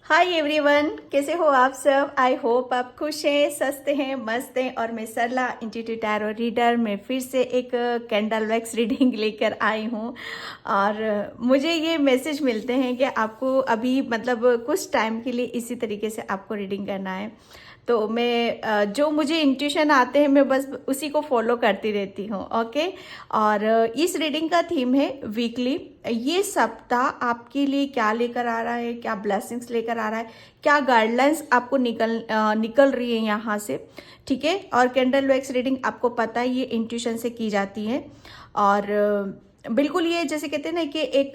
Hi everyone, कैसे हो आप सब। आई होप आप खुश हैं, स्वस्थ हैं, मस्त हैं। और मैं सरला इंट्यूटिव टैरो रीडर में फिर से एक कैंडल वैक्स रीडिंग लेकर आई हूँ। और मुझे ये मैसेज मिलते हैं कि आपको अभी मतलब कुछ टाइम के लिए इसी तरीके से आपको रीडिंग करना है। तो मैं जो मुझे इंट्यूशन आते हैं मैं बस उसी को फॉलो करती रहती हूँ। ओके। और इस रीडिंग का थीम है वीकली। ये सप्ताह आपके लिए क्या लेकर आ रहा है, क्या ब्लेसिंग्स लेकर आ रहा है, क्या गाइडलाइंस आपको निकल रही है यहाँ से। ठीक है। और कैंडल वैक्स रीडिंग आपको पता है ये इंट्यूशन से की जाती है। और बिल्कुल ये जैसे कहते हैं ना कि एक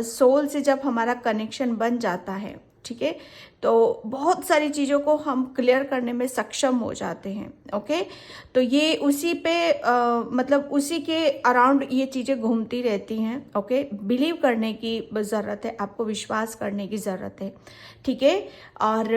सोल से जब हमारा कनेक्शन बन जाता है, ठीक है, तो बहुत सारी चीज़ों को हम क्लियर करने में सक्षम हो जाते हैं। ओके। तो ये उसी पे मतलब उसी के अराउंड ये चीज़ें घूमती रहती हैं। ओके। बिलीव करने की ज़रूरत है, आपको विश्वास करने की ज़रूरत है। ठीक है। और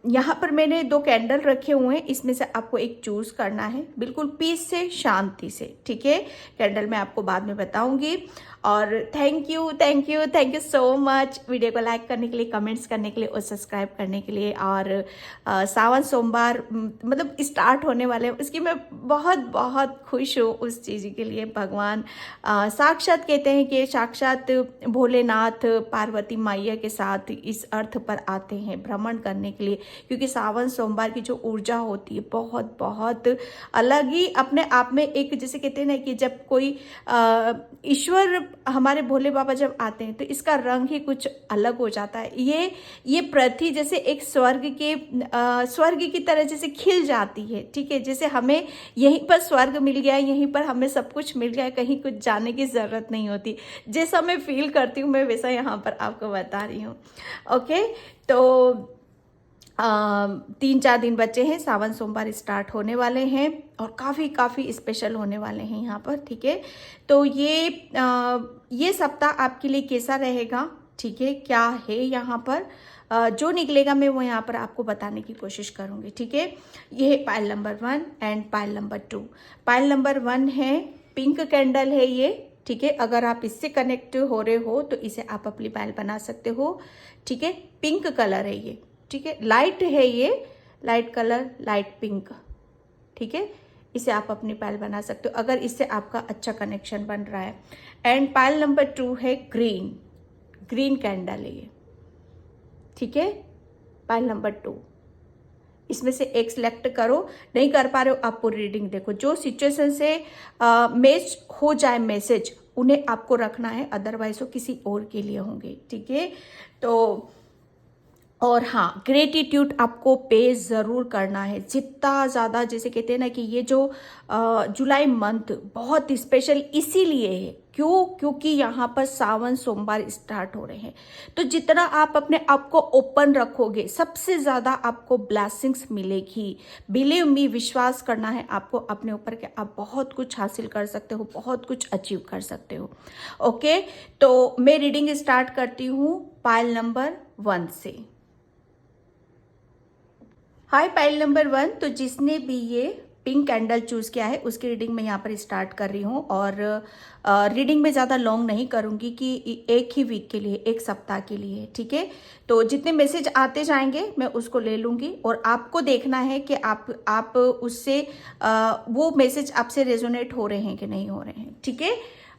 यहाँ पर मैंने 2 कैंडल रखे हुए हैं, इसमें से आपको एक चूज़ करना है बिल्कुल पीस से, शांति से। ठीक है। कैंडल मैं आपको बाद में बताऊंगी। और thank you thank you thank you so much video को लाइक करने के लिए, कमेंट्स करने के लिए और सब्सक्राइब करने के लिए। और सावन सोमवार मतलब स्टार्ट होने वाले हैं, उसकी मैं बहुत बहुत खुश हूँ उस चीज़ के लिए। भगवान साक्षात कहते हैं कि साक्षात भोलेनाथ पार्वती मैया के साथ इस अर्थ पर आते हैं भ्रमण करने के लिए, क्योंकि सावन सोमवार की जो ऊर्जा होती है बहुत बहुत अलग ही अपने आप में। एक जैसे कहते हैं ना कि जब कोई ईश्वर हमारे भोले बाबा जब आते हैं तो इसका रंग ही कुछ अलग हो जाता है। ये पृथ्वी जैसे एक स्वर्ग की तरह जैसे खिल जाती है। ठीक है। जैसे हमें यहीं पर स्वर्ग मिल गया है, यहीं पर हमें सब कुछ मिल गया है, कहीं कुछ जाने की ज़रूरत नहीं होती। जैसा मैं फील करती हूँ मैं वैसा यहाँ पर आपको बता रही हूँ। ओके। तो 3-4 दिन बचे हैं, सावन सोमवार स्टार्ट होने वाले हैं और काफ़ी स्पेशल होने वाले हैं यहाँ पर। ठीक है। तो ये सप्ताह आपके लिए कैसा रहेगा, ठीक है, क्या है यहाँ पर जो निकलेगा मैं वो यहाँ पर आपको बताने की कोशिश करूँगी। ठीक है। ये है pile number 1 and pile number 2। Pile number 1 है पिंक कैंडल है ये। ठीक है। अगर आप इससे कनेक्ट हो रहे हो तो इसे आप अपनी पाइल बना सकते हो। ठीक है। पिंक कलर है ये। ठीक है। लाइट है ये, लाइट कलर, लाइट पिंक। ठीक है। इसे आप अपनी पाइल बना सकते हो अगर इससे आपका अच्छा कनेक्शन बन रहा है। एंड पाइल नंबर 2 है ग्रीन, ग्रीन कैंडल है ये। ठीक है। पाइल नंबर 2, इसमें से एक सिलेक्ट करो। नहीं कर पा रहे हो आप पूरी रीडिंग देखो, जो सिचुएशन से मैच हो जाए मैसेज उन्हें आपको रखना है, अदरवाइज वो किसी और के लिए होंगे। ठीक है। तो और हाँ, ग्रेटिट्यूड आपको पे ज़रूर करना है जितना ज़्यादा। जैसे कहते हैं ना कि ये जो जुलाई मंथ बहुत स्पेशल इसीलिए है, क्योंकि यहाँ पर सावन सोमवार स्टार्ट हो रहे हैं। तो जितना आप अपने आप को ओपन रखोगे सबसे ज़्यादा आपको ब्लेसिंग्स मिलेगी। बिलीव मी, विश्वास करना है आपको अपने ऊपर कि आप बहुत कुछ हासिल कर सकते हो, बहुत कुछ अचीव कर सकते हो। ओके। तो मैं रीडिंग स्टार्ट करती हूँ पाइल नंबर 1 से। हाय पाइल नंबर 1। तो जिसने भी ये पिंक कैंडल चूज किया है उसकी रीडिंग मैं यहाँ पर स्टार्ट कर रही हूँ। और रीडिंग में ज़्यादा लॉन्ग नहीं करूँगी कि एक ही वीक के लिए, एक सप्ताह के लिए। ठीक है। तो जितने मैसेज आते जाएंगे मैं उसको ले लूँगी और आपको देखना है कि आप उससे वो मैसेज आपसे रेजोनेट हो रहे हैं कि नहीं हो रहे हैं। ठीक है।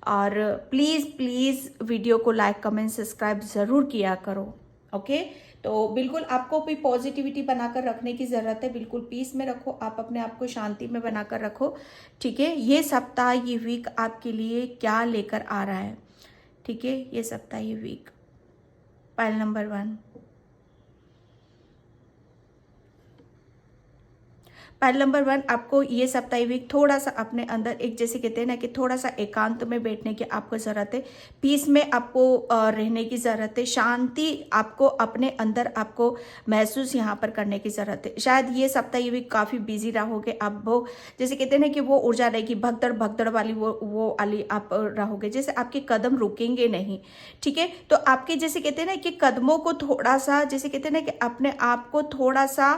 और प्लीज़ वीडियो को लाइक, कमेंट, सब्सक्राइब ज़रूर किया करो। ओके। तो बिल्कुल आपको भी पॉजिटिविटी बनाकर रखने की ज़रूरत है। बिल्कुल पीस में रखो, आप अपने आप को शांति में बनाकर रखो। ठीक है। ये सप्ताह, ये वीक आपके लिए क्या लेकर आ रहा है। ठीक है। ये सप्ताह, ये week. Pile number 1। Pile number 1, आपको ये सप्ताह वीक थोड़ा सा अपने अंदर एक जैसे कहते हैं ना कि थोड़ा सा एकांत में बैठने की आपको ज़रूरत है। पीस में आपको रहने की ज़रूरत है। शांति आपको अपने अंदर आपको महसूस यहाँ पर करने की ज़रूरत है। शायद ये सप्ताह वीक काफ़ी बिजी रहोगे आप, वो जैसे कहते हैं ना कि वो ऊर्जा रहेगी भगदड़ भगदड़ वाली, वो वाली आप रहोगे, जैसे आपके कदम रुकेंगे नहीं। ठीक है। तो आपके जैसे कहते हैं ना कि कदमों को थोड़ा सा, जैसे कहते हैं ना कि अपने आप को थोड़ा सा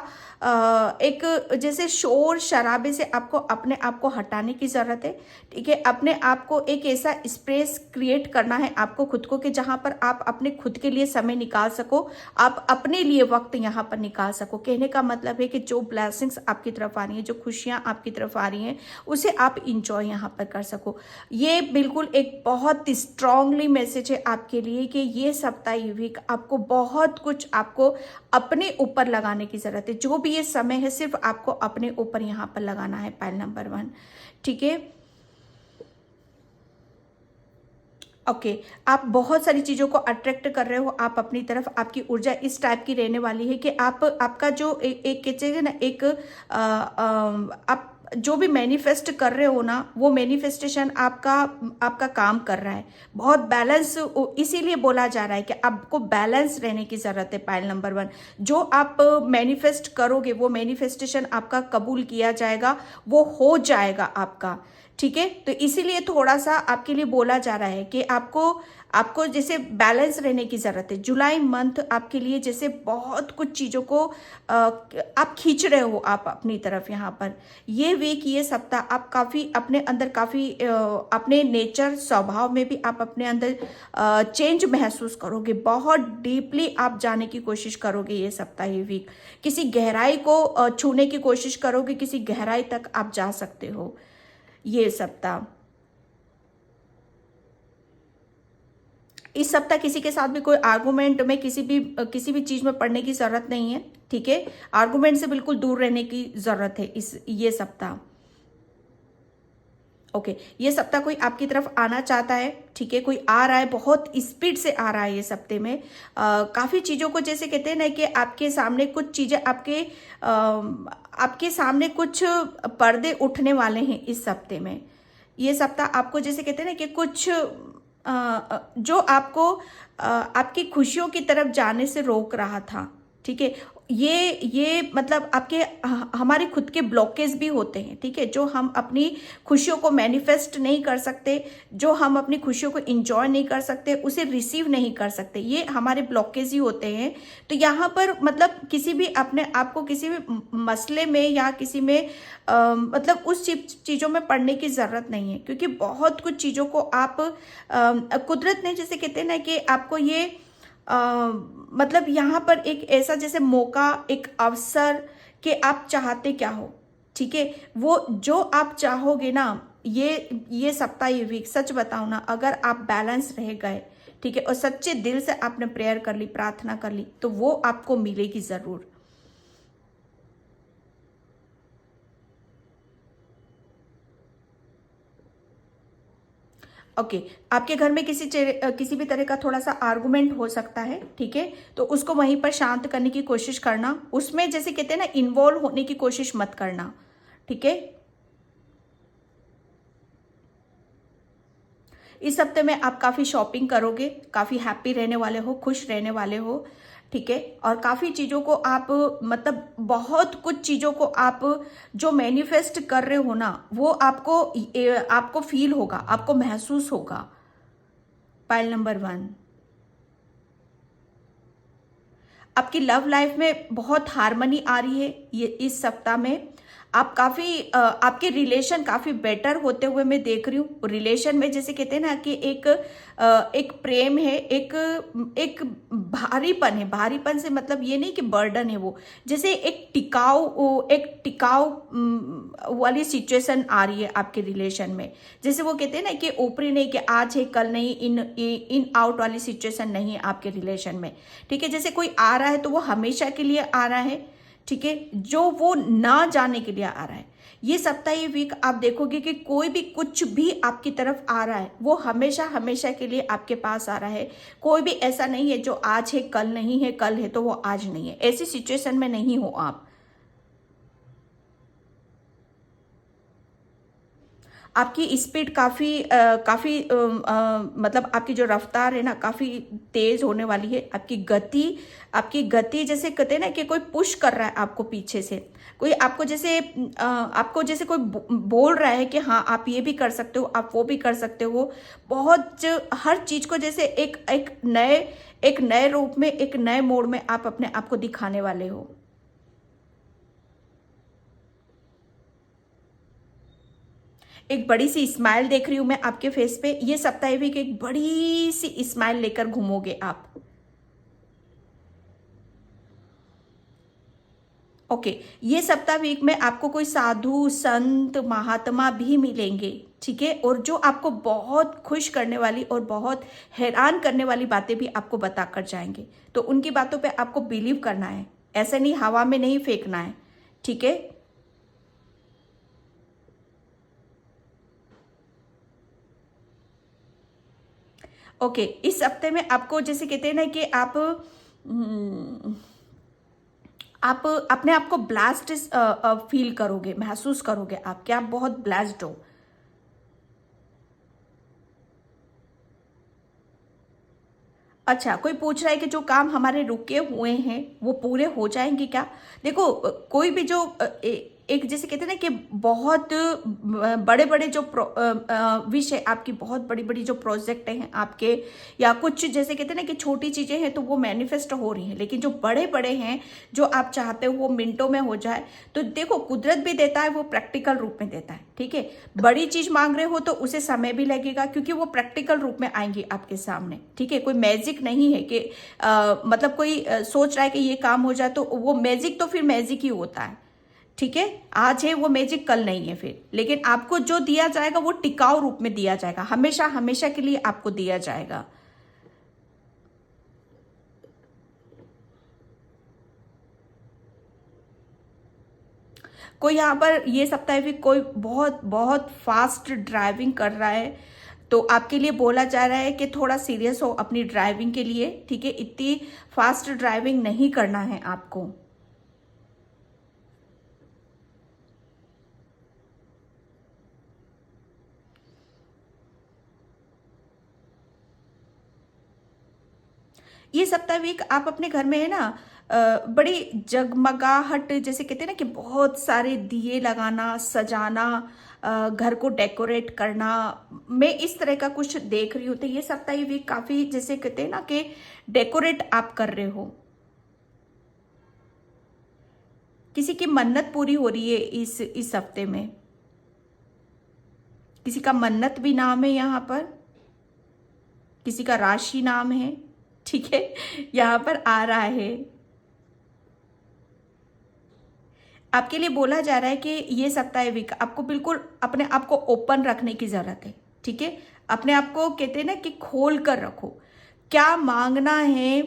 एक जैसे शोर शराबे से आपको अपने आप को हटाने की ज़रूरत है। ठीक है, अपने आप को एक ऐसा स्पेस क्रिएट करना है आपको खुद को कि जहाँ पर आप अपने खुद के लिए समय निकाल सको, आप अपने लिए वक्त यहाँ पर निकाल सको। कहने का मतलब है कि जो ब्लेसिंग्स आपकी तरफ आ रही हैं, जो खुशियाँ आपकी तरफ आ रही हैं, उसे आप इंजॉय यहाँ पर कर सको। ये बिल्कुल एक बहुत स्ट्रांगली मैसेज है आपके लिए कि ये सप्ताह, ये वीक आपको बहुत कुछ आपको अपने ऊपर लगाने की ज़रूरत है। जो भी ये समय है सिर्फ आपको अपने ऊपर यहाँ पर लगाना है, पाइल नंबर 1। ठीक है, ओके आप बहुत सारी चीज़ों को अट्रैक्ट कर रहे हो आप अपनी तरफ। आपकी ऊर्जा इस टाइप की रहने वाली है कि आप आपका जो एक कहते ना एक आप जो भी मैनिफेस्ट कर रहे हो ना, वो मैनिफेस्टेशन आपका आपका काम कर रहा है। बहुत बैलेंस, इसीलिए बोला जा रहा है कि आपको बैलेंस रहने की ज़रूरत है। पाइल नंबर 1, जो आप मैनिफेस्ट करोगे वो मैनिफेस्टेशन आपका कबूल किया जाएगा, वो हो जाएगा आपका। ठीक है, तो इसीलिए थोड़ा सा आपके लिए बोला जा रहा है कि आपको आपको जैसे बैलेंस रहने की ज़रूरत है। जुलाई मंथ आपके लिए जैसे बहुत कुछ चीज़ों को आप खींच रहे हो आप अपनी तरफ यहाँ पर। ये वीक, ये सप्ताह आप काफ़ी अपने अंदर काफ़ी अपने नेचर स्वभाव में भी आप अपने अंदर चेंज महसूस करोगे। बहुत डीपली आप जाने की कोशिश करोगे ये सप्ताह, ये वीक किसी गहराई को छूने की कोशिश करोगे, किसी गहराई तक आप जा सकते हो ये सप्ताह। इस सप्ताह किसी के साथ भी कोई आर्गुमेंट में किसी भी चीज में पड़ने की जरूरत नहीं है। ठीक है, आर्गुमेंट से बिल्कुल दूर रहने की जरूरत है ये सप्ताह। ओके, ये सप्ताह कोई आपकी तरफ आना चाहता है। ठीक है, कोई आ रहा है, बहुत स्पीड से आ रहा है ये सप्ते में। काफ़ी चीज़ों को जैसे कहते हैं ना कि आपके सामने कुछ चीज़ें आपके सामने कुछ पर्दे उठने वाले हैं इस सप्ते में। ये सप्ताह आपको जैसे कहते हैं ना कि कुछ जो आपको आपकी खुशियों की तरफ जाने से रोक रहा था। ठीक है, ये मतलब आपके हमारे खुद के ब्लॉकेज भी होते हैं। ठीक है, जो हम अपनी खुशियों को मैनिफेस्ट नहीं कर सकते, जो हम अपनी खुशियों को इंजॉय नहीं कर सकते, उसे रिसीव नहीं कर सकते, ये हमारे ब्लॉकेज ही होते हैं। तो यहाँ पर मतलब किसी भी अपने आप को किसी भी मसले में या किसी में मतलब उस चीज़ों में पड़ने की ज़रूरत नहीं है, क्योंकि बहुत कुछ चीज़ों को आप कुदरत ने जैसे कहते हैं ना कि आपको ये मतलब यहाँ पर एक ऐसा जैसे मौका, एक अवसर कि आप चाहते क्या हो। ठीक है, वो जो आप चाहोगे ना, ये सप्ताह, ये वीक सच बताओ ना, अगर आप बैलेंस रह गए, ठीक है, और सच्चे दिल से आपने प्रेयर कर ली, प्रार्थना कर ली, तो वो आपको मिलेगी ज़रूर। ओके, आपके घर में किसी भी तरह का थोड़ा सा आर्गुमेंट हो सकता है। ठीक है, तो उसको वहीं पर शांत करने की कोशिश करना, उसमें जैसे कहते हैं ना इन्वॉल्व होने की कोशिश मत करना। ठीक है, इस हफ्ते में आप काफ़ी शॉपिंग करोगे, काफ़ी हैप्पी रहने वाले हो, खुश रहने वाले हो। ठीक है, और काफ़ी चीज़ों को आप मतलब बहुत कुछ चीज़ों को आप जो मैनिफेस्ट कर रहे हो ना, वो आपको फील होगा, आपको महसूस होगा। पाइल नंबर 1, आपकी लव लाइफ में बहुत हार्मनी आ रही है ये इस सप्ताह में। आप काफ़ी आपके रिलेशन काफ़ी बेटर होते हुए मैं देख रही हूँ। रिलेशन में जैसे कहते हैं ना कि एक प्रेम है, एक भारीपन है। भारीपन से मतलब ये नहीं कि बर्डन है, वो जैसे एक टिकाऊ वाली सिचुएशन आ रही है आपके रिलेशन में। जैसे वो कहते हैं ना कि ऊपरी नहीं कि आज है कल नहीं, इन आउट वाली सिचुएशन नहीं है आपके रिलेशन में। ठीक है, जैसे कोई आ रहा है तो वो हमेशा के लिए आ रहा है। ठीक है, जो वो ना जाने के लिए आ रहा है। ये सप्ताह, ये वीक आप देखोगे कि कोई भी कुछ भी आपकी तरफ आ रहा है, वो हमेशा हमेशा के लिए आपके पास आ रहा है। कोई भी ऐसा नहीं है जो आज है कल नहीं है, कल है तो वो आज नहीं है। ऐसी सिचुएशन में नहीं हो आप। आपकी स्पीड काफ़ी मतलब आपकी जो रफ्तार है ना काफ़ी तेज होने वाली है। आपकी गति जैसे कहते हैं ना कि कोई पुश कर रहा है आपको पीछे से, कोई आपको जैसे कोई बोल रहा है कि हाँ आप ये भी कर सकते हो, आप वो भी कर सकते हो। हर चीज़ को जैसे एक नए रूप में, एक नए मोड़ में आप अपने आप को दिखाने वाले हो। एक बड़ी सी स्माइल देख रही हूं मैं आपके फेस पे। ये सप्ताह वीक एक बड़ी सी स्माइल लेकर घूमोगे आप। ओके, ये सप्ताह वीक में आपको कोई साधु संत महात्मा भी मिलेंगे, ठीक है, और जो आपको बहुत खुश करने वाली और बहुत हैरान करने वाली बातें भी आपको बता कर जाएंगे। तो उनकी बातों पे आपको बिलीव करना है, ऐसे नहीं हवा में नहीं फेंकना है, ठीक है। ओके, इस हफ्ते में आपको जैसे कहते हैं ना कि आप अपने आप को ब्लास्ट फील करोगे, महसूस करोगे आप कि आप बहुत ब्लास्ड हो। अच्छा, कोई पूछ रहा है कि जो काम हमारे रुके हुए हैं वो पूरे हो जाएंगे क्या? देखो, कोई भी जो एक जैसे कहते हैं ना कि बहुत बड़े बड़े जो विषय आपकी, बहुत बड़ी बड़ी जो प्रोजेक्ट हैं आपके, या कुछ जैसे कहते हैं ना कि छोटी चीजें हैं तो वो मैनिफेस्ट हो रही हैं, लेकिन जो बड़े बड़े हैं जो आप चाहते हो वो मिनटों में हो जाए, तो देखो कुदरत भी देता है, वो प्रैक्टिकल रूप में देता है, ठीक है। बड़ी चीज मांग रहे हो तो उसे समय भी लगेगा, क्योंकि वो प्रैक्टिकल रूप में आएंगी आपके सामने, ठीक है। कोई मैजिक नहीं है कि मतलब कोई सोच रहा है कि ये काम हो जाए तो वो मैजिक, तो फिर मैजिक ही होता है, ठीक है। आज है वो मैजिक, कल नहीं है फिर, लेकिन आपको जो दिया जाएगा वो टिकाऊ रूप में दिया जाएगा, हमेशा हमेशा के लिए आपको दिया जाएगा। कोई यहाँ पर ये सप्ताह भी कोई बहुत बहुत फास्ट ड्राइविंग कर रहा है, तो आपके लिए बोला जा रहा है कि थोड़ा सीरियस हो अपनी ड्राइविंग के लिए, ठीक है। इतनी फास्ट ड्राइविंग नहीं करना है आपको। ये सप्ताह वीक आप अपने घर में है ना बड़ी जगमगाहट, जैसे कहते हैं ना कि बहुत सारे दिए लगाना, सजाना, घर को डेकोरेट करना, मैं इस तरह का कुछ देख रही हूँ। तो ये सप्ताह वीक काफी जैसे कहते हैं ना कि डेकोरेट आप कर रहे हो, किसी की मन्नत पूरी हो रही है इस हफ्ते में, किसी का मन्नत भी नाम है यहाँ पर, किसी का राशि नाम है, ठीक है, यहाँ पर आ रहा है। आपके लिए बोला जा रहा है कि ये सप्ताह वीक आपको बिल्कुल अपने आप को ओपन रखने की जरूरत है, ठीक है। अपने आप को कहते हैं ना कि खोल कर रखो, क्या मांगना है,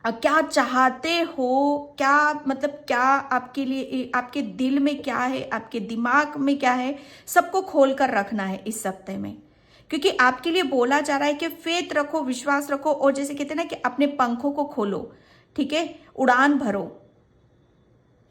क्या चाहते हो, क्या मतलब क्या आपके लिए, आपके दिल में क्या है, आपके दिमाग में क्या है, सबको खोल कर रखना है इस सप्ताह में, क्योंकि आपके लिए बोला जा रहा है कि फेथ रखो, विश्वास रखो, और जैसे कहते हैं ना कि अपने पंखों को खोलो, ठीक है, उड़ान भरो।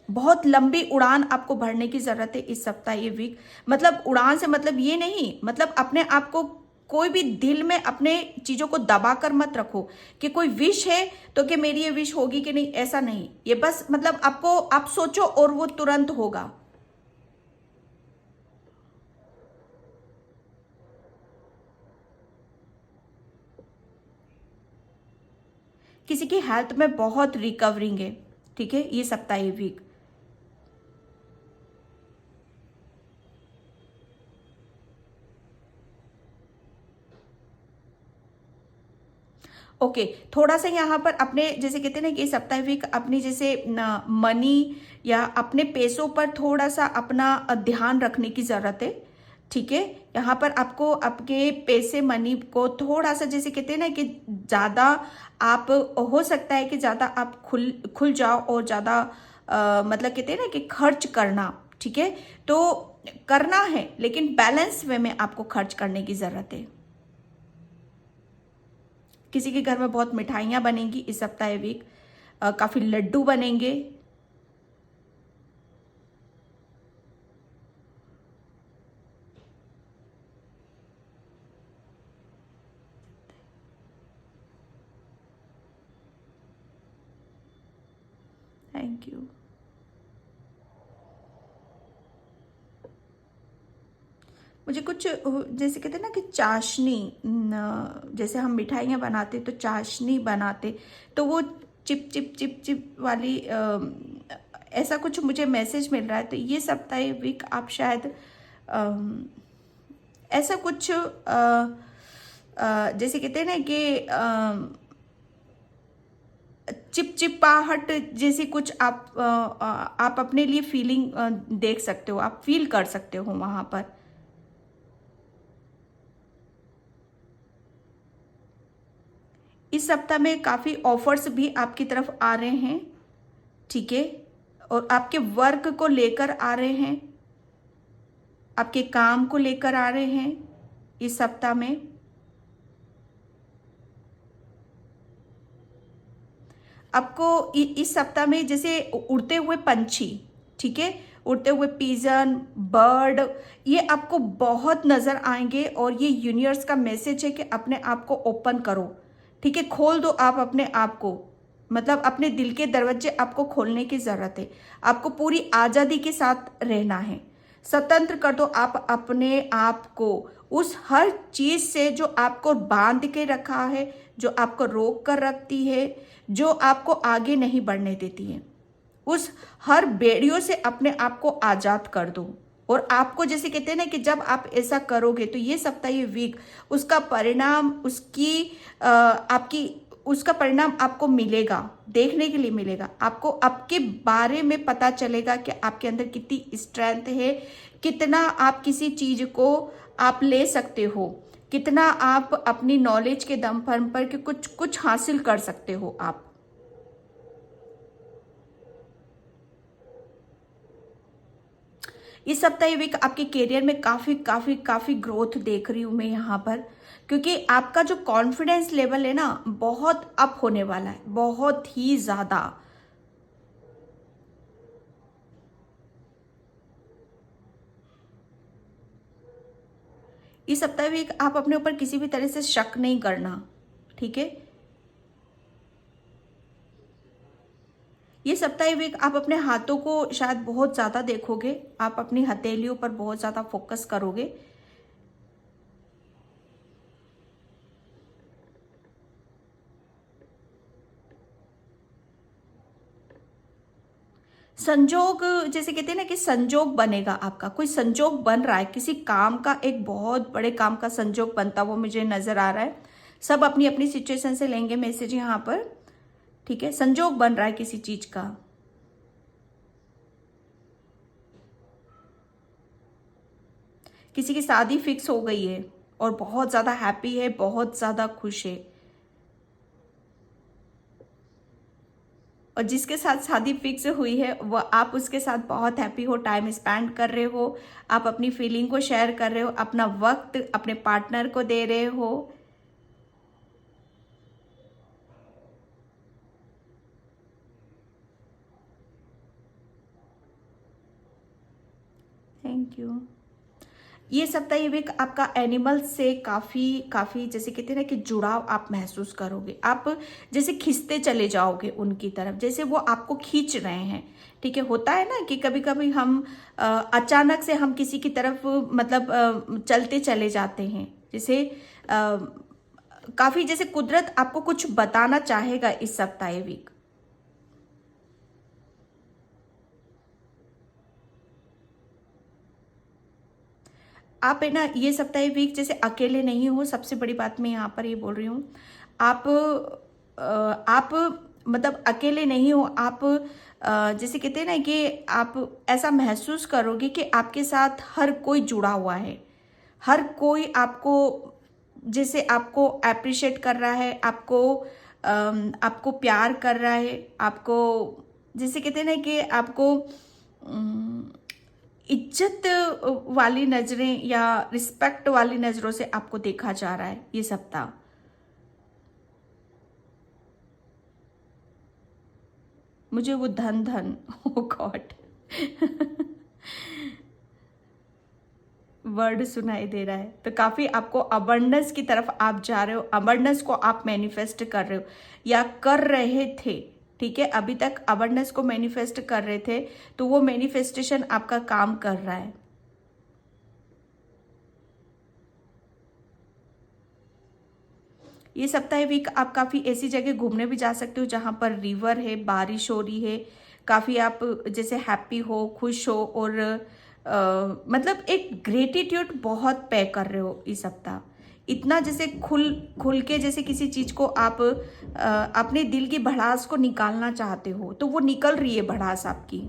बहुत लंबी उड़ान आपको भरने की जरूरत है इस सप्ताह, ये वीक। मतलब उड़ान से मतलब ये नहीं, मतलब अपने आप को कोई भी दिल में अपने चीजों को दबा कर मत रखो कि कोई विश है तो कि मेरी ये विश होगी कि नहीं, ऐसा नहीं। ये बस मतलब आपको, आप सोचो और वो तुरंत होगा। किसी की हेल्थ में बहुत रिकवरिंग है, ठीक है, ये सप्ताह, ये वीक। ओके, थोड़ा सा यहाँ पर अपने जैसे कहते हैं ना कि सप्ताह वीक अपनी जैसे मनी या अपने पैसों पर थोड़ा सा अपना ध्यान रखने की जरूरत है, ठीक है। यहाँ पर आपको आपके पैसे, मनी को थोड़ा सा जैसे कहते हैं ना कि ज्यादा आप, हो सकता है कि ज्यादा आप खुल खुल जाओ और ज्यादा मतलब कहते हैं ना कि खर्च करना, ठीक है। तो करना है लेकिन बैलेंस वे में आपको खर्च करने की जरूरत है। किसी के घर में बहुत मिठाइयाँ बनेंगी इस सप्ताह वीक, काफ़ी लड्डू बनेंगे। Thank you. मुझे कुछ जैसे कहते हैं ना कि चाशनी, जैसे हम मिठाइयाँ बनाते तो चाशनी बनाते, तो वो चिप चिप चिप चिप वाली ऐसा कुछ मुझे मैसेज मिल रहा है। तो ये सप्ताह वीक आप शायद ऐसा कुछ जैसे कहते हैं ना कि चिपचिपाहट जैसी कुछ आप अपने लिए फीलिंग देख सकते हो, आप फील कर सकते हो वहां पर। इस सप्ताह में काफी ऑफर्स भी आपकी तरफ आ रहे हैं, ठीक है, और आपके वर्क को लेकर आ रहे हैं, आपके काम को लेकर आ रहे हैं इस सप्ताह में। आपको इस सप्ताह में जैसे उड़ते हुए पंछी, ठीक है, उड़ते हुए पिजन, बर्ड, ये आपको बहुत नजर आएंगे। और ये यूनिवर्स का मैसेज है कि अपने आप को ओपन करो, ठीक है, खोल दो आप अपने आप को, मतलब अपने दिल के दरवाजे आपको खोलने की जरूरत है। आपको पूरी आजादी के साथ रहना है, स्वतंत्र कर दो आप अपने आप को उस हर चीज से जो आपको बांध के रखा है, जो आपको रोक कर रखती है, जो आपको आगे नहीं बढ़ने देती है। उस हर बेड़ियों से अपने आप को आजाद कर दो। और आपको जैसे कहते हैं ना कि जब आप ऐसा करोगे तो ये सप्ताह, ये वीक, उसका परिणाम, आपकी उसका परिणाम आपको मिलेगा, देखने के लिए मिलेगा। आपको आपके बारे में पता चलेगा कि आपके अंदर कितनी स्ट्रेंथ है, कितना आप किसी चीज को आप ले सकते हो, कितना आप अपनी नॉलेज के दम पर कि कुछ कुछ हासिल कर सकते हो आप। इस सप्ताह, ये वीक आपके करियर में काफी काफी काफी ग्रोथ देख रही हूं मैं यहाँ पर, क्योंकि आपका जो कॉन्फिडेंस लेवल है ना, बहुत अप होने वाला है, बहुत ही ज्यादा। इस सप्ताह वीक आप अपने ऊपर किसी भी तरह से शक नहीं करना, ठीक है। ये सप्ताह वीक आप अपने हाथों को शायद बहुत ज्यादा देखोगे, आप अपनी हथेलियों पर बहुत ज्यादा फोकस करोगे। संजोग, जैसे कहते हैं ना कि संजोग बनेगा, आपका कोई संजोग बन रहा है, किसी काम का, एक बहुत बड़े काम का संजोग बनता वो मुझे नजर आ रहा है। सब अपनी अपनी सिचुएशन से लेंगे मैसेज यहाँ पर, ठीक है। संजोग बन रहा है किसी चीज का। किसी की शादी फिक्स हो गई है और बहुत ज्यादा हैप्पी है, बहुत ज्यादा खुश है। और जिसके साथ शादी फिक्स हुई है वो, आप उसके साथ बहुत हैप्पी हो, टाइम स्पेंड कर रहे हो, आप अपनी फीलिंग को शेयर कर रहे हो, अपना वक्त अपने पार्टनर को दे रहे हो। Thank you. ये सप्ताह, ये वीक आपका एनिमल से काफी काफी जैसे कहते हैं ना कि जुड़ाव आप महसूस करोगे। आप जैसे खींचते चले जाओगे उनकी तरफ, जैसे वो आपको खींच रहे हैं, ठीक है। होता है ना कि कभी कभी हम अचानक से हम किसी की तरफ मतलब चलते चले जाते हैं, जैसे काफी जैसे कुदरत आपको कुछ बताना चाहेगा इस सप्ताह, ये वीक। आप है ना ये सप्ताह, ये वीक जैसे अकेले नहीं हो। सबसे बड़ी बात मैं यहाँ पर ये बोल रही हूँ, आप आप मतलब अकेले नहीं हो। आप जैसे कहते हैं ना कि आप ऐसा महसूस करोगे कि आपके साथ हर कोई जुड़ा हुआ है, हर कोई आपको जैसे आपको अप्रिशिएट कर रहा है, आपको प्यार कर रहा है, आपको जैसे कहते हैं ना कि आपको इज्जत वाली नजरें या रिस्पेक्ट वाली नजरों से आपको देखा जा रहा है ये सप्ताह। मुझे वो धन धन ओ गॉड वर्ड सुनाई दे रहा है। तो काफी आपको अबंडेंस की तरफ आप जा रहे हो, अबंडेंस को आप मैनिफेस्ट कर रहे हो या कर रहे थे, ठीक है। अभी तक अबंडेंस को मैनिफेस्ट कर रहे थे, तो वो मैनिफेस्टेशन आपका काम कर रहा है। ये सप्ताह वीक आप काफी ऐसी जगह घूमने भी जा सकते हो जहां पर रिवर है, बारिश हो रही है, काफी आप जैसे हैप्पी हो, खुश हो, और मतलब एक ग्रेटिट्यूड बहुत पे कर रहे हो इस सप्ताह। इतना जैसे खुल खुल के जैसे किसी चीज को आप अपने दिल की भड़ास को निकालना चाहते हो, तो वो निकल रही है भड़ास आपकी।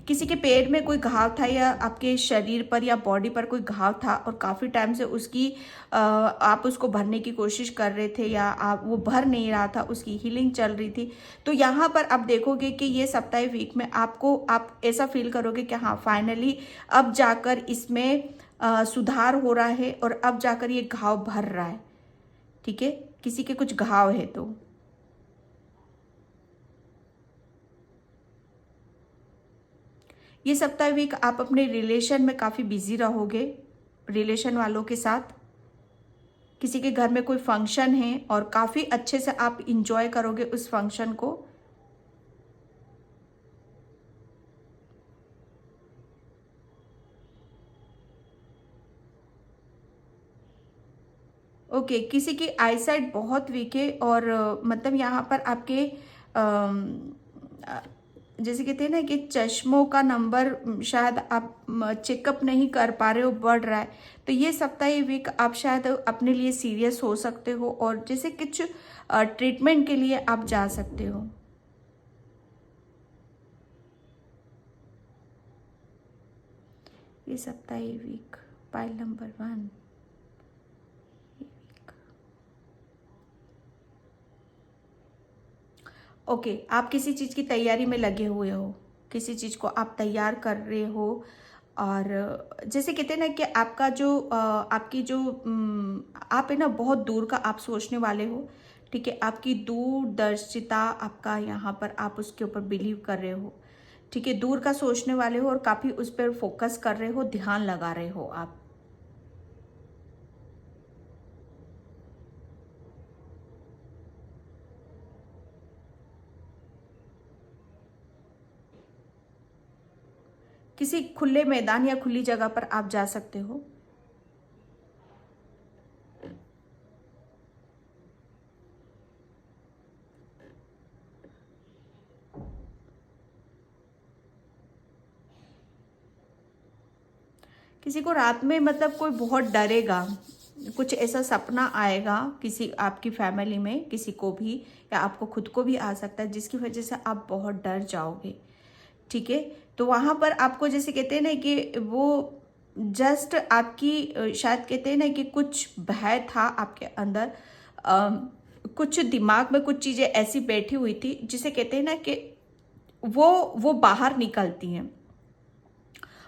किसी के पेट में कोई घाव था या आपके शरीर पर या बॉडी पर कोई घाव था और काफ़ी टाइम से उसकी आप उसको भरने की कोशिश कर रहे थे या आप वो भर नहीं रहा था, उसकी हीलिंग चल रही थी। तो यहाँ पर आप देखोगे कि ये सप्ताह वीक में आपको आप ऐसा फील करोगे कि हाँ फाइनली अब जाकर इसमें सुधार हो रहा है और अब जाकर ये घाव भर रहा है। ठीक है, किसी के कुछ घाव है तो ये सप्ताह वीक आप अपने रिलेशन में काफ़ी बिजी रहोगे, रिलेशन वालों के साथ। किसी के घर में कोई फंक्शन है और काफ़ी अच्छे से आप इंजॉय करोगे उस फंक्शन को। ओके, किसी की आईसाइट बहुत वीक है और मतलब यहाँ पर आपके अम, अ, जैसे कहते हैं ना कि चश्मों का नंबर शायद आप चेकअप नहीं कर पा रहे हो, बढ़ रहा है। तो ये सप्ताह ये वीक आप शायद अपने लिए सीरियस हो सकते हो और जैसे कुछ ट्रीटमेंट के लिए आप जा सकते हो। ये सप्ताह ये वीक पाइल नंबर 1। ओके, आप किसी चीज़ की तैयारी में लगे हुए हो, किसी चीज़ को आप तैयार कर रहे हो और जैसे कहते हैं ना कि आपका जो आपकी जो आप है ना बहुत दूर का आप सोचने वाले हो। ठीक है, आपकी दूरदर्शिता आपका यहाँ पर आप उसके ऊपर बिलीव कर रहे हो। ठीक है, दूर का सोचने वाले हो और काफ़ी उस पर फोकस कर रहे हो, ध्यान लगा रहे हो आप। किसी खुले मैदान या खुली जगह पर आप जा सकते हो। किसी को रात में मतलब कोई बहुत डरेगा, कुछ ऐसा सपना आएगा किसी आपकी फैमिली में, किसी को भी या आपको खुद को भी आ सकता है, जिसकी वजह से आप बहुत डर जाओगे। ठीक है, तो वहाँ पर आपको जैसे कहते हैं ना कि वो जस्ट आपकी शायद कहते हैं ना कि कुछ भय था आपके अंदर। कुछ दिमाग में कुछ चीज़ें ऐसी बैठी हुई थी जिसे कहते हैं ना कि वो बाहर निकलती हैं।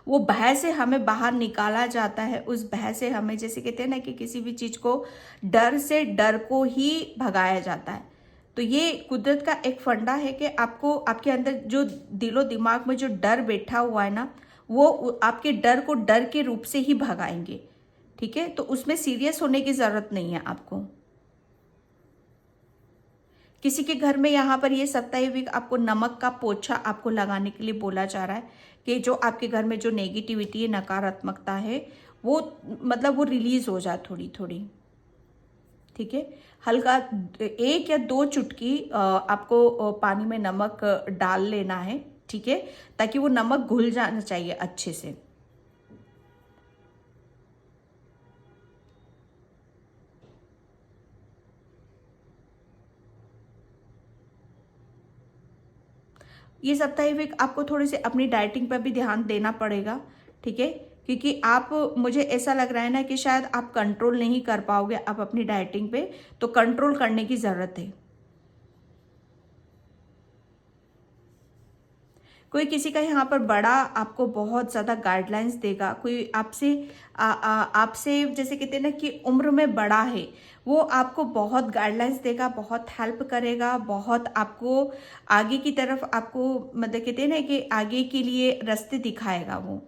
वो भय से हमें बाहर निकाला जाता है। उस भय से हमें जैसे कहते हैं ना कि किसी भी चीज को डर से डर को ही भगाया जाता है। तो ये कुदरत का एक फंडा है कि आपको आपके अंदर जो दिलो दिमाग में जो डर बैठा हुआ है ना, वो आपके डर को डर के रूप से ही भगाएंगे। ठीक है, तो उसमें सीरियस होने की जरूरत नहीं है आपको। किसी के घर में यहाँ पर ये सप्ताह वीक आपको नमक का पोछा आपको लगाने के लिए बोला जा रहा है कि जो आपके घर में जो नेगेटिविटी है, नकारात्मकता है, वो मतलब वो रिलीज हो जाए थोड़ी थोड़ी। ठीक है, हल्का 1 या 2 चुटकी आपको पानी में नमक डाल लेना है। ठीक है, ताकि वो नमक घुल जाना चाहिए अच्छे से। ये सप्ताह वीक आपको थोड़ी सी अपनी डाइटिंग पर भी ध्यान देना पड़ेगा। ठीक है, क्योंकि आप मुझे ऐसा लग रहा है ना कि शायद आप कंट्रोल नहीं कर पाओगे आप अपनी डाइटिंग पे, तो कंट्रोल करने की ज़रूरत है। कोई किसी का यहाँ पर बड़ा आपको बहुत ज़्यादा गाइडलाइंस देगा, कोई आपसे आपसे जैसे कहते हैं ना कि उम्र में बड़ा है, वो आपको बहुत गाइडलाइंस देगा, बहुत हेल्प करेगा, बहुत आपको आगे की तरफ आपको मतलब कहते हैं ना कि आगे के लिए रास्ते दिखाएगा वो।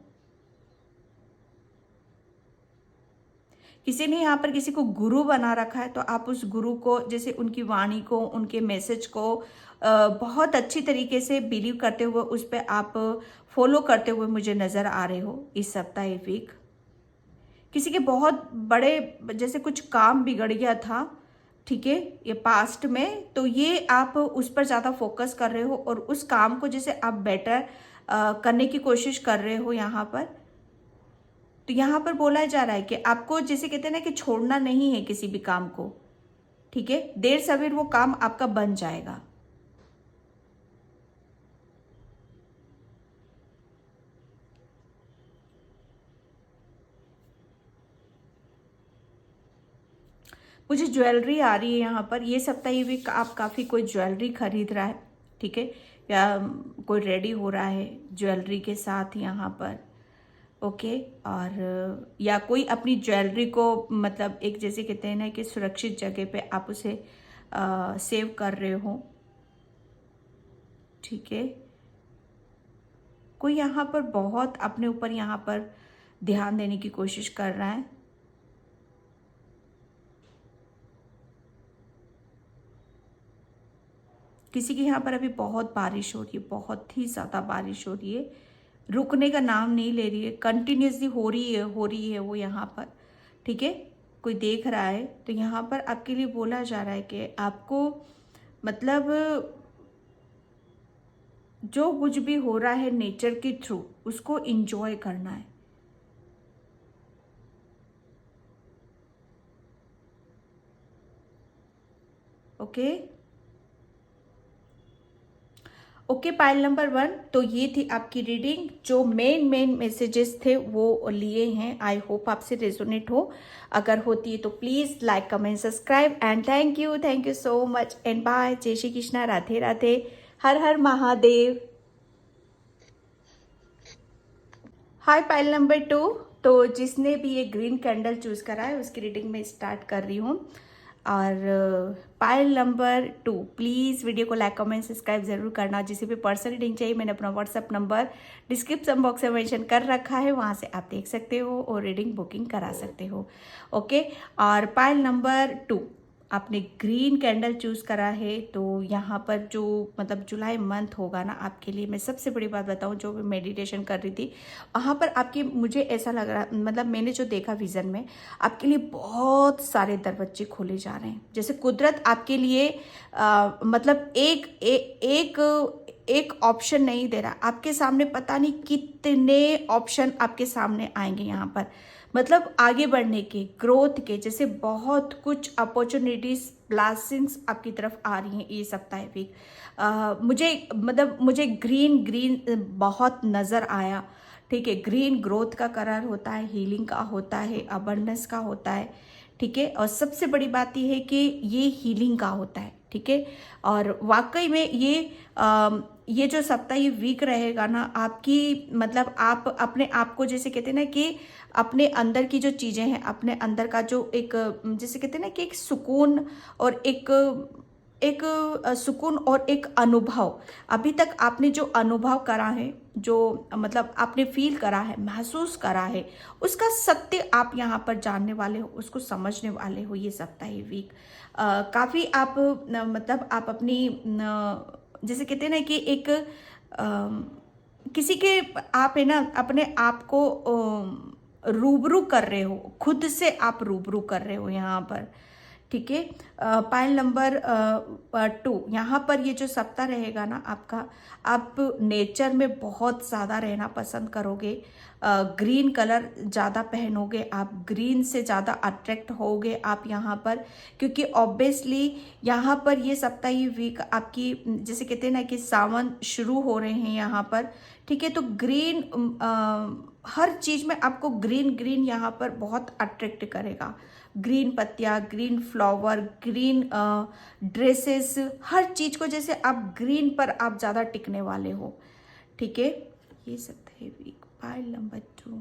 किसी ने यहाँ पर किसी को गुरु बना रखा है, तो आप उस गुरु को जैसे उनकी वाणी को, उनके मैसेज को बहुत अच्छी तरीके से बिलीव करते हुए उस पर आप फॉलो करते हुए मुझे नज़र आ रहे हो इस सप्ताह ये वीक। किसी के बहुत बड़े जैसे कुछ काम बिगड़ गया था, ठीक है, ये पास्ट में, तो ये आप उस पर ज़्यादा फोकस कर रहे हो और उस काम को जैसे आप बेटर करने की कोशिश कर रहे हो यहाँ पर। तो यहाँ पर बोला जा रहा है कि आपको जैसे कहते हैं ना कि छोड़ना नहीं है किसी भी काम को, ठीक है, देर सवेर वो काम आपका बन जाएगा। मुझे ज्वेलरी आ रही है यहाँ पर, ये सप्ताह ये भी आप काफ़ी कोई ज्वेलरी खरीद रहा है, ठीक है, या कोई रेडी हो रहा है ज्वेलरी के साथ यहाँ पर, ओके। और या कोई अपनी ज्वेलरी को मतलब एक जैसे कहते हैं ना कि सुरक्षित जगह पे आप उसे सेव कर रहे हो, ठीक है। कोई यहाँ पर बहुत अपने ऊपर यहाँ पर ध्यान देने की कोशिश कर रहा है। किसी के यहाँ पर अभी बहुत बारिश हो रही है, बहुत ही ज़्यादा बारिश हो रही है, रुकने का नाम नहीं ले रही है, कंटिन्यूसली हो रही है वो यहाँ पर, ठीक है। कोई देख रहा है तो यहाँ पर आपके लिए बोला जा रहा है कि आपको मतलब जो कुछ भी हो रहा है नेचर के थ्रू उसको इंजॉय करना है, ओके। ओके पाइल नंबर 1, तो ये थी आपकी रीडिंग। जो मेन मैसेजेस थे वो लिए हैं, आई होप आपसे रेजोनेट हो। अगर होती है तो please like comment subscribe and thank you so much and bye. जय Shri Krishna, Radhe Radhe, Har Har Mahadev. Hi pile number 2, तो जिसने भी ये ग्रीन कैंडल चूज करा है उसकी रीडिंग में स्टार्ट कर रही हूँ। और पाइल नंबर 2, प्लीज़ वीडियो को लाइक कमेंट सब्सक्राइब जरूर करना। जिसे भी पर्सनल रीडिंग चाहिए मैंने अपना व्हाट्सअप नंबर डिस्क्रिप्शन बॉक्स में मेंशन कर रखा है, वहाँ से आप देख सकते हो और रीडिंग बुकिंग करा सकते हो, ओके। और पाइल नंबर 2, आपने ग्रीन कैंडल चूज करा है, तो यहाँ पर जो मतलब जुलाई मंथ होगा ना आपके लिए, मैं सबसे बड़ी बात बताऊँ, जो मैं मेडिटेशन कर रही थी वहाँ पर आपकी मुझे ऐसा लग रहा, मतलब मैंने जो देखा विजन में, आपके लिए बहुत सारे दरवाजे खोले जा रहे हैं। जैसे कुदरत आपके लिए मतलब एक ऑप्शन नहीं दे रहा, आपके सामने पता नहीं कितने ऑप्शन आपके सामने आएंगे यहाँ पर, मतलब आगे बढ़ने के, ग्रोथ के, जैसे बहुत कुछ अपॉर्चुनिटीज ब्लेसिंग्स आपकी तरफ आ रही हैं ये सप्ताह वीक। मुझे ग्रीन ग्रीन बहुत नज़र आया, ठीक है। ग्रीन ग्रोथ का कलर होता है, हीलिंग का होता है, अबंडेंस का होता है, ठीक है। और सबसे बड़ी बात यह है कि ये हीलिंग का होता है, ठीक है। और वाकई में ये जो सप्ताह ये वीक रहेगा ना आपकी, मतलब आप अपने आप को जैसे कहते हैं ना कि अपने अंदर की जो चीज़ें हैं, अपने अंदर का जो एक जैसे कहते हैं ना कि एक सुकून और एक सुकून और एक अनुभव, अभी तक आपने जो अनुभव करा है, जो मतलब आपने फील करा है, महसूस करा है, उसका सत्य आप यहाँ पर जानने वाले हो, उसको समझने वाले हो ये सप्ताह ये वीक। काफ़ी आप मतलब आप अपनी जैसे कहते हैं ना कि एक किसी के आप है ना अपने आप को रूबरू कर रहे हो, खुद से आप रूबरू कर रहे हो यहाँ पर, ठीक है। पाइल नंबर 2, यहाँ पर ये जो सप्ताह रहेगा ना आपका, आप नेचर में बहुत ज़्यादा रहना पसंद करोगे, ग्रीन कलर ज़्यादा पहनोगे, आप ग्रीन से ज़्यादा अट्रैक्ट होगे आप यहाँ पर, क्योंकि ऑब्वियसली यहाँ पर ये सप्ताह ये वीक आपकी जैसे कहते हैं ना कि सावन शुरू हो रहे हैं यहाँ पर, ठीक है। तो ग्रीन हर चीज़ में आपको ग्रीन ग्रीन यहाँ पर बहुत अट्रैक्ट करेगा। ग्रीन पत्तियाँ, ग्रीन फ्लावर, ग्रीन ड्रेसेस, हर चीज़ को जैसे आप ग्रीन पर आप ज़्यादा टिकने वाले हो, ठीक है। ये सब है वीक। पाइल नंबर 2,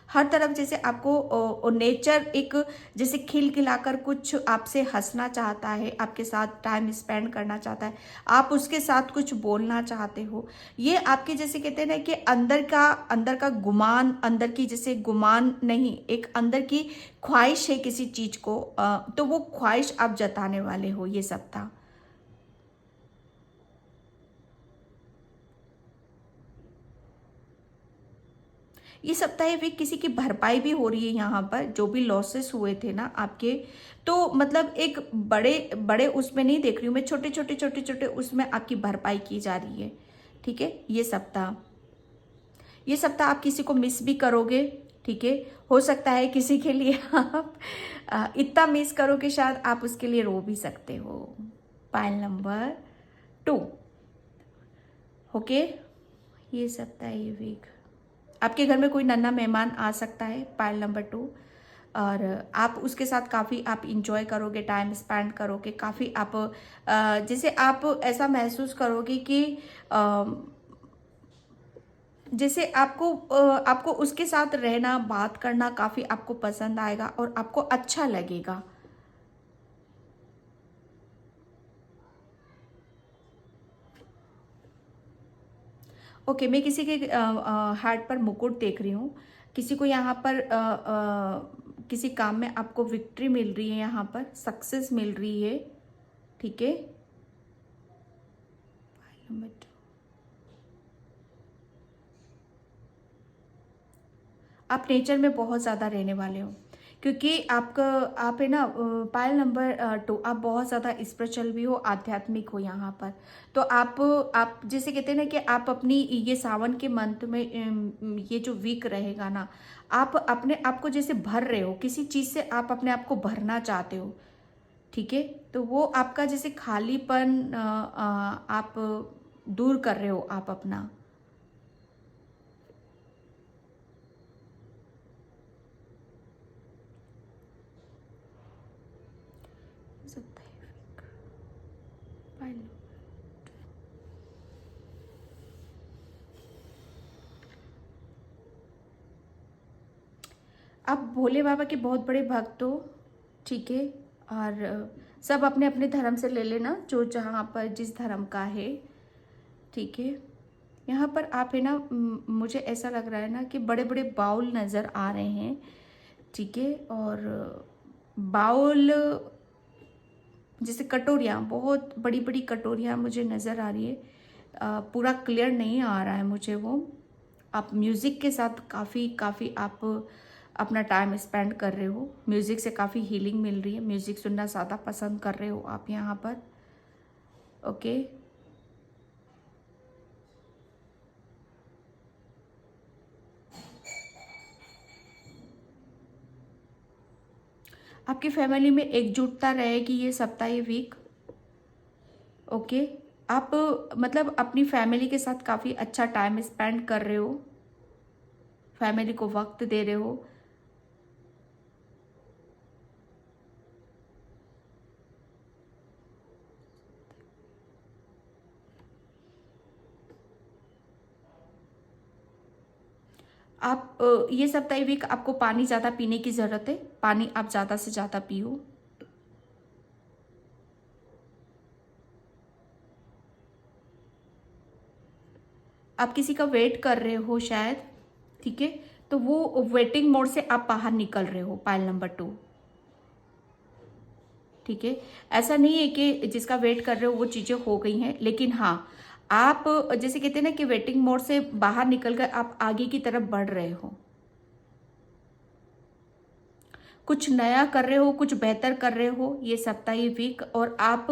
हर तरफ जैसे आपको नेचर एक जैसे खिलखिलाकर कुछ आपसे हंसना चाहता है, आपके साथ टाइम स्पेंड करना चाहता है, आप उसके साथ कुछ बोलना चाहते हो। ये आपके जैसे कहते हैं ना कि अंदर का गुमान, अंदर की जैसे गुमान नहीं, एक अंदर की ख्वाहिश है किसी चीज को, तो वो ख्वाहिश आप जताने वाले हो ये सप्ताह। ये सप्ताह ये वीक किसी की भरपाई भी हो रही है यहाँ पर, जो भी लॉसेस हुए थे ना आपके, तो मतलब एक बड़े बड़े उसमें नहीं देख रही हूँ मैं, छोटे छोटे छोटे छोटे उसमें आपकी भरपाई की जा रही है। ठीक है, ये सप्ताह आप किसी को मिस भी करोगे। ठीक है, हो सकता है किसी के लिए आप इतना मिस करो कि शायद आप उसके लिए रो भी सकते हो। Pile number 2। ओके, ये सप्ताह ये वीक आपके घर में कोई नन्हा मेहमान आ सकता है, पाइल नंबर 2। और आप उसके साथ काफ़ी आप इंजॉय करोगे, टाइम स्पेंड करोगे, काफ़ी आप जैसे आप ऐसा महसूस करोगे कि जैसे आपको उसके साथ रहना, बात करना काफ़ी आपको पसंद आएगा और आपको अच्छा लगेगा। ओके, मैं किसी के हार्ट पर मुकुट देख रही हूँ। किसी को यहाँ पर किसी काम में आपको विक्ट्री मिल रही है, यहाँ पर सक्सेस मिल रही है। ठीक है, नंबर 2। आप नेचर में बहुत ज़्यादा रहने वाले हो, क्योंकि आप है ना पायल नंबर 2, आप बहुत ज़्यादा स्पिरिचुअल भी हो, आध्यात्मिक हो यहाँ पर। तो आप जैसे कहते हैं ना कि आप अपनी ये सावन के मंथ में ये जो वीक रहेगा ना, आप अपने आप को जैसे भर रहे हो, किसी चीज़ से आप अपने आप को भरना चाहते हो। ठीक है, तो वो आपका जैसे खालीपन आप दूर कर रहे हो आप अपना। सकता है पायल। आप भोले बाबा के बहुत बड़े भक्त हो। ठीक है, और सब अपने अपने धर्म से ले लेना, जो जहाँ पर जिस धर्म का है। ठीक है, यहाँ पर आप है ना मुझे ऐसा लग रहा है ना कि बड़े बड़े बाउल नज़र आ रहे हैं। ठीक है, और बाउल जैसे कटोरियाँ, बहुत बड़ी बड़ी कटोरियाँ मुझे नज़र आ रही है। पूरा क्लियर नहीं आ रहा है मुझे वो। आप म्यूज़िक के साथ काफ़ी काफ़ी आप अपना टाइम स्पेंड कर रहे हो, म्यूज़िक से काफ़ी हीलिंग मिल रही है, म्यूज़िक सुनना ज़्यादा पसंद कर रहे हो आप यहाँ पर। ओके, आपकी फैमिली में एकजुटता रहेगी ये सप्ताह ये वीक। ओके, आप मतलब अपनी फैमिली के साथ काफ़ी अच्छा टाइम स्पेंड कर रहे हो, फैमिली को वक्त दे रहे हो। आप ये सप्ताह वीक आपको पानी ज़्यादा पीने की ज़रूरत है, पानी आप ज़्यादा से ज़्यादा पियो। आप किसी का वेट कर रहे हो शायद। ठीक है, तो वो वेटिंग मोड से आप बाहर निकल रहे हो, पाइल नंबर 2। ठीक है, ऐसा नहीं है कि जिसका वेट कर रहे हो वो चीज़ें हो गई हैं, लेकिन हाँ, आप जैसे कहते हैं ना कि वेटिंग मोड से बाहर निकल कर आप आगे की तरफ बढ़ रहे हो, कुछ नया कर रहे हो, कुछ बेहतर कर रहे हो ये सप्ताह वीक। और आप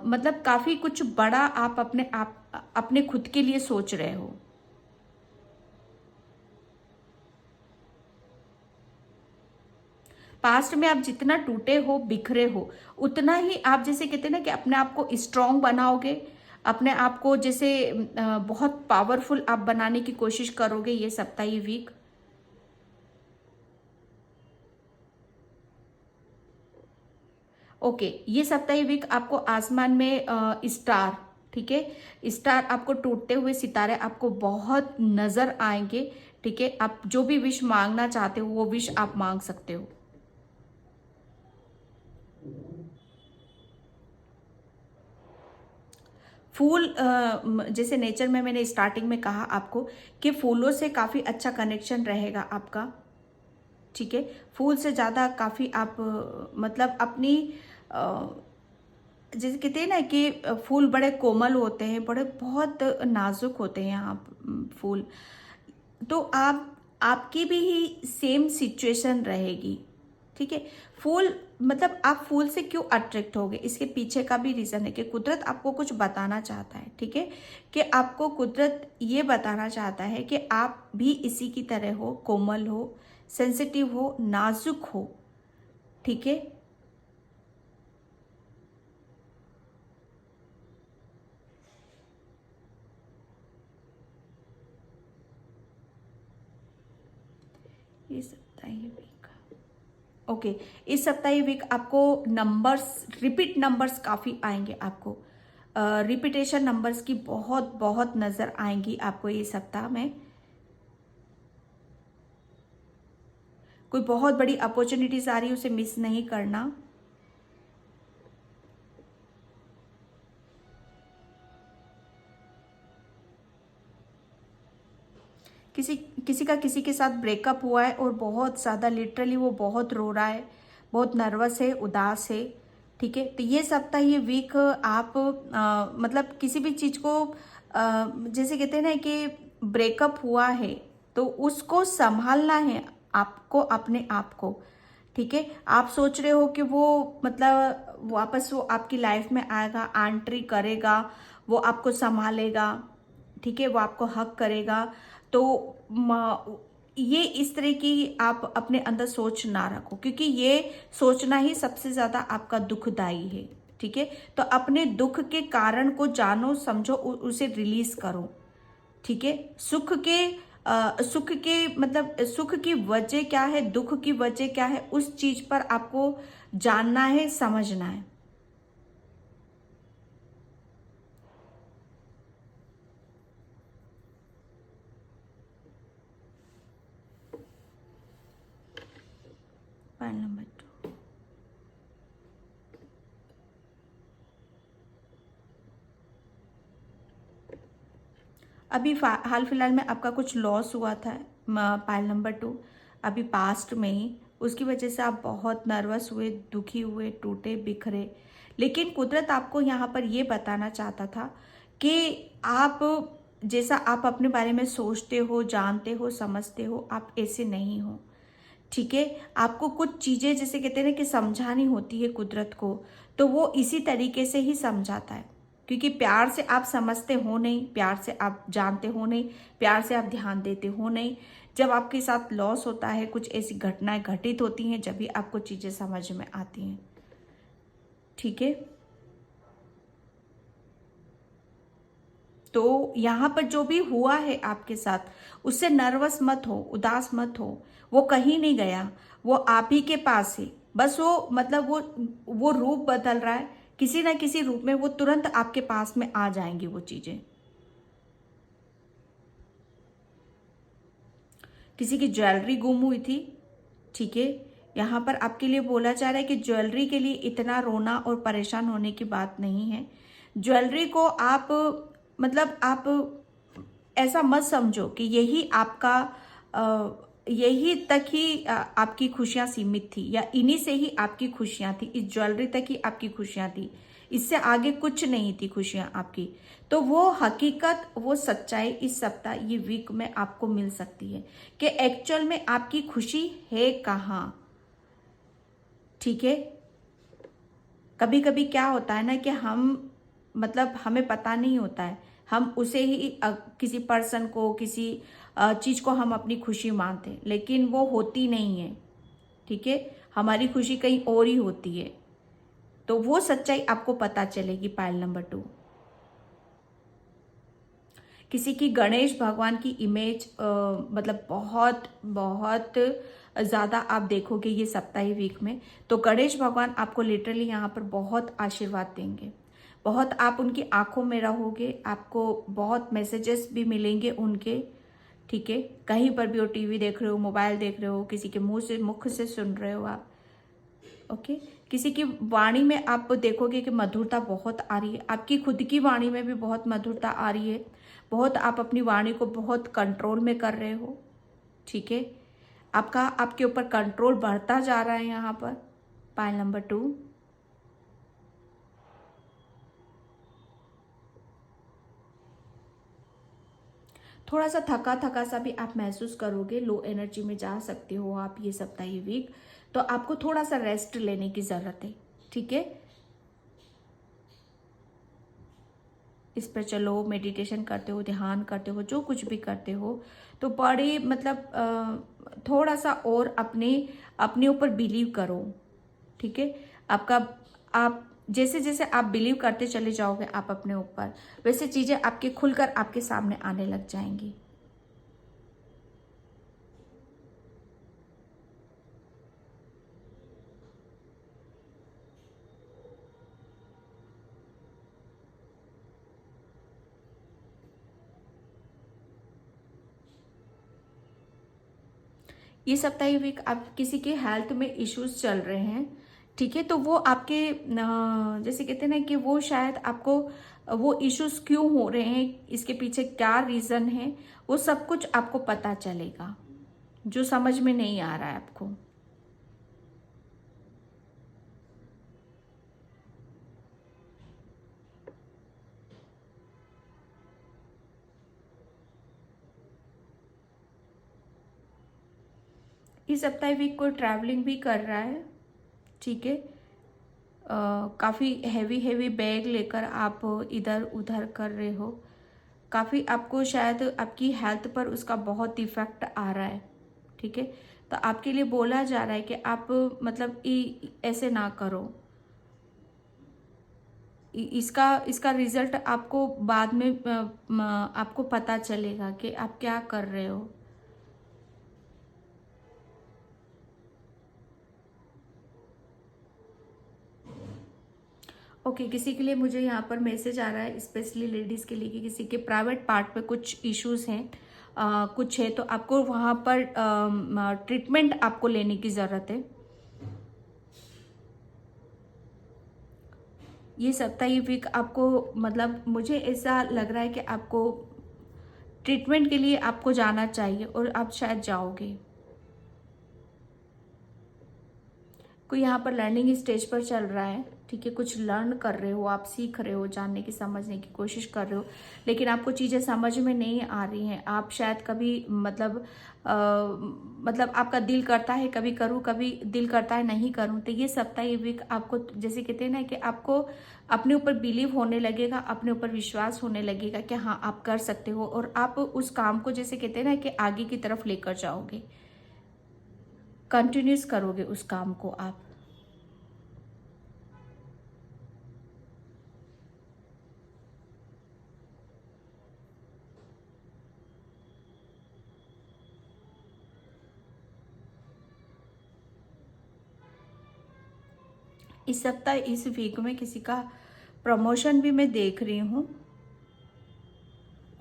मतलब काफ़ी कुछ बड़ा आप अपने खुद के लिए सोच रहे हो। पास्ट में आप जितना टूटे हो, बिखरे हो, उतना ही आप जैसे कहते हैं ना कि अपने आप को स्ट्रांग बनाओगे, अपने आप को जैसे बहुत पावरफुल आप बनाने की कोशिश करोगे ये सप्ताह ये वीक। ओके, ये सप्ताह ये वीक आपको आसमान में स्टार, ठीक है, स्टार आपको टूटते हुए सितारे आपको बहुत नजर आएंगे। ठीक है, आप जो भी विश मांगना चाहते हो वो विश आप मांग सकते हो। फूल जैसे नेचर में मैंने स्टार्टिंग में कहा आपको कि फूलों से काफ़ी अच्छा कनेक्शन रहेगा आपका। ठीक है, फूल से ज़्यादा काफ़ी आप मतलब अपनी अ, जैसे कहते हैं ना कि फूल बड़े कोमल होते हैं, बड़े बहुत नाजुक होते हैं यहाँ फूल। तो आप आपकी भी ही सेम सिचुएशन रहेगी। ठीक है, फूल मतलब आप फूल से क्यों अट्रैक्ट होगे, इसके पीछे का भी रीज़न है कि कुदरत आपको कुछ बताना चाहता है। ठीक है, कि आपको कुदरत ये बताना चाहता है कि आप भी इसी की तरह हो, कोमल हो, सेंसिटिव हो, नाजुक हो। ठीक है, इस सप्ताह ये वीक, ओके, इस सप्ताह ये वीक आपको नंबर्स, रिपीट नंबर्स काफ़ी आएंगे आपको। रिपीटेशन नंबर्स की बहुत बहुत नज़र आएंगी आपको ये सप्ताह में। कोई बहुत बड़ी अपॉर्चुनिटीज आ रही है, उसे मिस नहीं करना। किसी किसी का किसी के साथ ब्रेकअप हुआ है और बहुत ज़्यादा लिटरली वो बहुत रो रहा है, बहुत नर्वस है, उदास है। ठीक है, तो ये सप्ताह ये वीक आप मतलब किसी भी चीज़ को जैसे कहते हैं ना कि ब्रेकअप हुआ है तो उसको संभालना है आपको, अपने आप को। ठीक है, आप सोच रहे हो कि वो मतलब वापस वो आपकी लाइफ में आएगा, एंट्री करेगा, वो आपको संभालेगा। ठीक है, वो आपको हक करेगा। तो ये इस तरह की आप अपने अंदर सोच ना रखो, क्योंकि ये सोचना ही सबसे ज्यादा आपका दुखदाई है। ठीक है, तो अपने दुख के कारण को जानो, समझो, उसे रिलीज करो। ठीक है, सुख के मतलब सुख की वजह क्या है, दुख की वजह क्या है, उस चीज पर आपको जानना है, समझना है। पॉइंट नंबर 2, अभी हाल फिलहाल में आपका कुछ लॉस हुआ था, पाइल नंबर 2, अभी पास्ट में ही, उसकी वजह से आप बहुत नर्वस हुए, दुखी हुए, टूटे बिखरे। लेकिन कुदरत आपको यहाँ पर ये बताना चाहता था कि आप जैसा आप अपने बारे में सोचते हो, जानते हो, समझते हो, आप ऐसे नहीं हो। ठीक है, आपको कुछ चीजें जैसे कहते हैं ना कि समझानी होती है कुदरत को, तो वो इसी तरीके से ही समझाता है। क्योंकि प्यार से आप समझते हो नहीं, प्यार से आप जानते हो नहीं, प्यार से आप ध्यान देते हो नहीं। जब आपके साथ लॉस होता है, कुछ ऐसी घटनाएं घटित होती हैं, जब भी आपको चीजें समझ में आती हैं। ठीक है, तो यहाँ पर जो भी हुआ है आपके साथ, उससे नर्वस मत हो, उदास मत हो। वो कहीं नहीं गया, वो आप ही के पास है। बस वो मतलब वो रूप बदल रहा है, किसी ना किसी रूप में वो तुरंत आपके पास में आ जाएंगी वो चीजें। किसी की ज्वेलरी गुम हुई थी। ठीक है, यहाँ पर आपके लिए बोला जा रहा है कि ज्वेलरी के लिए इतना रोना और परेशान होने की बात नहीं है। ज्वेलरी को आप मतलब आप ऐसा मत समझो कि यही आपका यही तक ही आपकी खुशियां सीमित थी, या इन्हीं से ही आपकी खुशियां थी, इस ज्वेलरी तक ही आपकी खुशियां थी, इससे आगे कुछ नहीं थी खुशियां आपकी। तो वो हकीकत, वो सच्चाई इस सप्ताह ये वीक में आपको मिल सकती है कि एक्चुअल में आपकी खुशी है कहाँ। ठीक है, कभी कभी क्या होता है ना कि हम मतलब हमें पता नहीं होता है, हम उसे ही किसी पर्सन को, किसी चीज को हम अपनी खुशी मानते हैं, लेकिन वो होती नहीं है। ठीक है, हमारी खुशी कहीं और ही होती है। तो वो सच्चाई आपको पता चलेगी। पाइल नंबर 2, किसी की गणेश भगवान की इमेज मतलब बहुत बहुत ज़्यादा आप देखोगे ये सप्ताह वीक में। तो गणेश भगवान आपको लिटरली यहाँ पर बहुत आशीर्वाद देंगे, बहुत आप उनकी आंखों में रहोगे, आपको बहुत मैसेजेस भी मिलेंगे उनके। ठीक है, कहीं पर भी हो, टीवी देख रहे हो, मोबाइल देख रहे हो, किसी के मुख से सुन रहे हो आप। ओके, किसी की वाणी में आप देखोगे कि मधुरता बहुत आ रही है, आपकी खुद की वाणी में भी बहुत मधुरता आ रही है, बहुत आप अपनी वाणी को बहुत कंट्रोल में कर रहे हो। ठीक है, आपका आपके ऊपर कंट्रोल बढ़ता जा रहा है यहाँ पर। पाइल नंबर 2, थोड़ा सा थका थका सा भी आप महसूस करोगे, लो एनर्जी में जा सकते हो आप ये सप्ताह ये वीक। तो आपको थोड़ा सा रेस्ट लेने की ज़रूरत है, ठीक है। इस पर चलो, मेडिटेशन करते हो, ध्यान करते हो, जो कुछ भी करते हो, तो बड़ी मतलब थोड़ा सा और अपने ऊपर बिलीव करो, ठीक है। आपका आप जैसे जैसे आप बिलीव करते चले जाओगे आप अपने ऊपर, वैसे चीज़ें आपके खुलकर आपके सामने आने लग जाएंगी। ये सप्ताह वीक आप किसी के हेल्थ में इश्यूज चल रहे हैं, ठीक है। तो वो आपके जैसे कहते हैं ना कि वो शायद आपको वो इश्यूज क्यों हो रहे हैं, इसके पीछे क्या रीज़न है, वो सब कुछ आपको पता चलेगा, जो समझ में नहीं आ रहा है आपको। इस सप्ताह वीक कोई ट्रैवलिंग भी कर रहा है, ठीक है। काफ़ी हैवी हैवी बैग लेकर आप इधर उधर कर रहे हो, काफ़ी आपको शायद आपकी हेल्थ पर उसका बहुत इफेक्ट आ रहा है, ठीक है। तो आपके लिए बोला जा रहा है कि आप मतलब ऐसे ना करो। इसका इसका रिजल्ट आपको बाद में आपको पता चलेगा कि आप क्या कर रहे हो। ओके, किसी के लिए मुझे यहाँ पर मैसेज आ रहा है, स्पेशली लेडीज़ के लिए, कि किसी के प्राइवेट पार्ट पे कुछ इश्यूज हैं, कुछ है, तो आपको वहाँ पर ट्रीटमेंट आपको लेने की ज़रूरत है। ये सप्ताह ये वीक आपको मतलब मुझे ऐसा लग रहा है कि आपको ट्रीटमेंट के लिए आपको जाना चाहिए और आप शायद जाओगे। कोई यहाँ पर लर्निंग स्टेज पर चल रहा है, ठीक है। कुछ लर्न कर रहे हो, आप सीख रहे हो, जानने की समझने की कोशिश कर रहे हो, लेकिन आपको चीज़ें समझ में नहीं आ रही हैं। आप शायद कभी मतलब आपका दिल करता है कभी करूँ, कभी दिल करता है नहीं करूँ। तो ये सप्ताह ये वीक आपको जैसे कहते हैं ना कि आपको अपने ऊपर बिलीव होने लगेगा, अपने ऊपर विश्वास होने लगेगा कि हाँ आप कर सकते हो, और आप उस काम को जैसे कहते हैं ना कि आगे की तरफ लेकर जाओगे, कंटिन्यूस करोगे उस काम को आप। इस सप्ताह इस वीक में किसी का प्रमोशन भी मैं देख रही हूँ।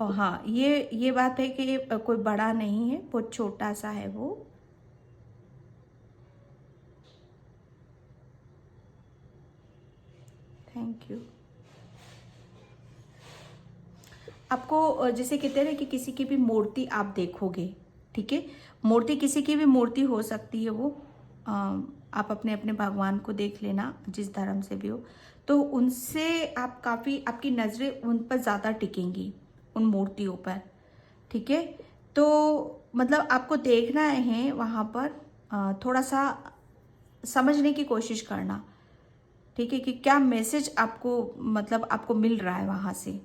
और हाँ, ये बात है कि ये कोई बड़ा नहीं है, बहुत छोटा सा है वो। Thank you. आपको जैसे कहते हैं ना कि किसी की भी मूर्ति आप देखोगे, ठीक है। मूर्ति किसी की भी मूर्ति हो सकती है वो, आप अपने अपने भगवान को देख लेना जिस धर्म से भी हो, तो उनसे आप काफ़ी आपकी नज़रें उन पर ज़्यादा टिकेंगी, उन मूर्तियों पर, ठीक है। तो मतलब आपको देखना है वहाँ पर, थोड़ा सा समझने की कोशिश करना, ठीक है, कि क्या मैसेज आपको मतलब आपको मिल रहा है वहाँ से।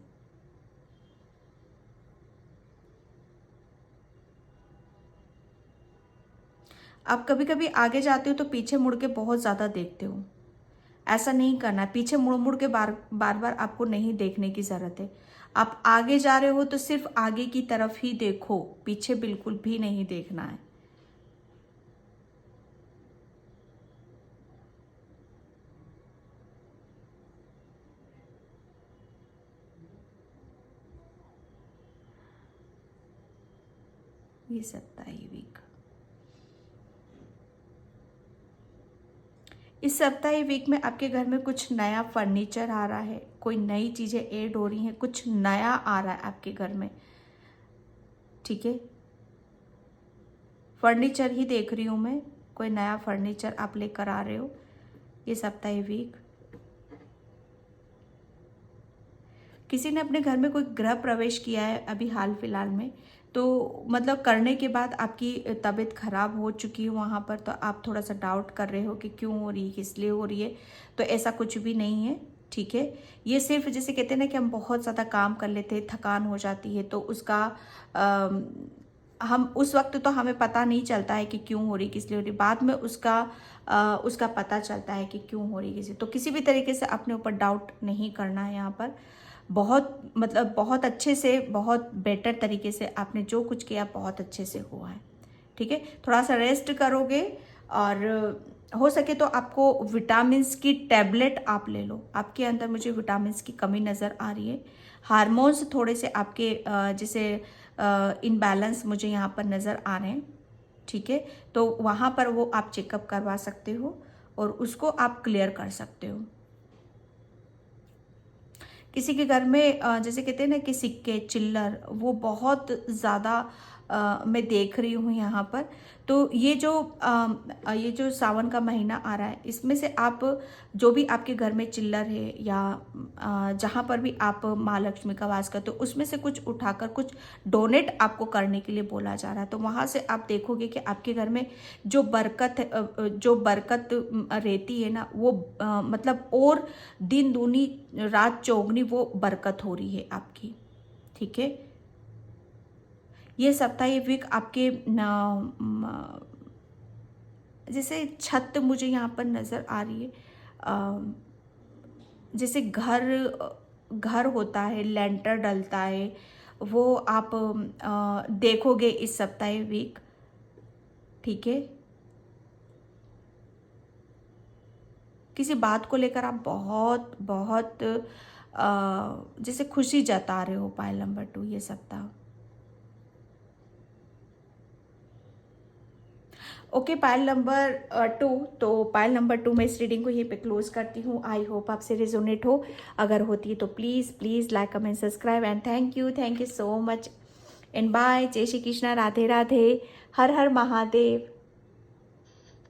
आप कभी कभी आगे जाते हो तो पीछे मुड़ के बहुत ज़्यादा देखते हो, ऐसा नहीं करना है। पीछे मुड़ मुड़ के बार बार बार आपको नहीं देखने की ज़रूरत है। आप आगे जा रहे हो तो सिर्फ आगे की तरफ ही देखो, पीछे बिल्कुल भी नहीं देखना है। ये सप्ताह ये वीक, इस सप्ताह ये वीक में आपके घर में कुछ नया फर्नीचर आ रहा है, कोई नई चीज़ें ऐड हो रही हैं, कुछ नया आ रहा है आपके घर में, ठीक है। फर्नीचर ही देख रही हूँ मैं, कोई नया फर्नीचर आप लेकर आ रहे हो ये सप्ताह ये वीक। किसी ने अपने घर में कोई गृह प्रवेश किया है अभी हाल फिलहाल में, तो मतलब करने के बाद आपकी तबीयत ख़राब हो चुकी है वहाँ पर, तो आप थोड़ा सा डाउट कर रहे हो कि क्यों हो रही है, किस लिए हो रही है, तो ऐसा कुछ भी नहीं है, ठीक है। ये सिर्फ जैसे कहते हैं ना कि हम बहुत ज़्यादा काम कर लेते हैं, थकान हो जाती है, तो उसका हम उस वक्त तो हमें पता नहीं चलता है कि क्यों हो रही, किस लिए हो रही, बाद में उसका पता चलता है कि क्यों हो रही किसी। तो किसी भी तरीके से अपने ऊपर डाउट नहीं करना है यहाँ पर। बहुत मतलब बहुत अच्छे से, बहुत बेटर तरीके से आपने जो कुछ किया बहुत अच्छे से हुआ है, ठीक है। थोड़ा सा रेस्ट करोगे और हो सके तो आपको विटामिन्स की टैबलेट आप ले लो। आपके अंदर मुझे विटामिन्स की कमी नज़र आ रही है। हार्मोन्स थोड़े से आपके जैसे इनबैलेंस मुझे यहाँ पर नज़र आ रहे हैं, ठीक है। तो वहाँ पर वो आप चेकअप करवा सकते हो और उसको आप क्लियर कर सकते हो। किसी के घर में जैसे कहते हैं ना कि सिक्के, चिल्लर, वो बहुत ज़्यादा मैं देख रही हूँ यहाँ पर। तो ये जो सावन का महीना आ रहा है, इसमें से आप जो भी आपके घर में चिल्लर है या जहाँ पर भी आप माँ लक्ष्मी का वास करते हो, उसमें से कुछ उठाकर कुछ डोनेट आपको करने के लिए बोला जा रहा है। तो वहाँ से आप देखोगे कि आपके घर में जो बरकत रहती है ना, वो मतलब और दिन दूनी रात चौगनी वो बरकत हो रही है आपकी, ठीक है। ये सप्ताह, ये वीक आपके जैसे छत मुझे यहाँ पर नज़र आ रही है, जैसे घर होता है, लेंटर डलता है, वो आप देखोगे इस सप्ताह, ये वीक, ठीक है। किसी बात को लेकर आप बहुत बहुत जैसे खुशी जता रहे हो, पायल नंबर 2 ये सप्ताह। ओके, पायल नंबर 2, तो पायल नंबर 2 मैं इस रीडिंग को यहीं पे क्लोज करती हूँ। आई होप आपसे रिजोनेट हो, अगर होती है तो please please like, comment, subscribe and thank you so much and bye. जय श्री कृष्णा, राधे राधे, हर हर महादेव।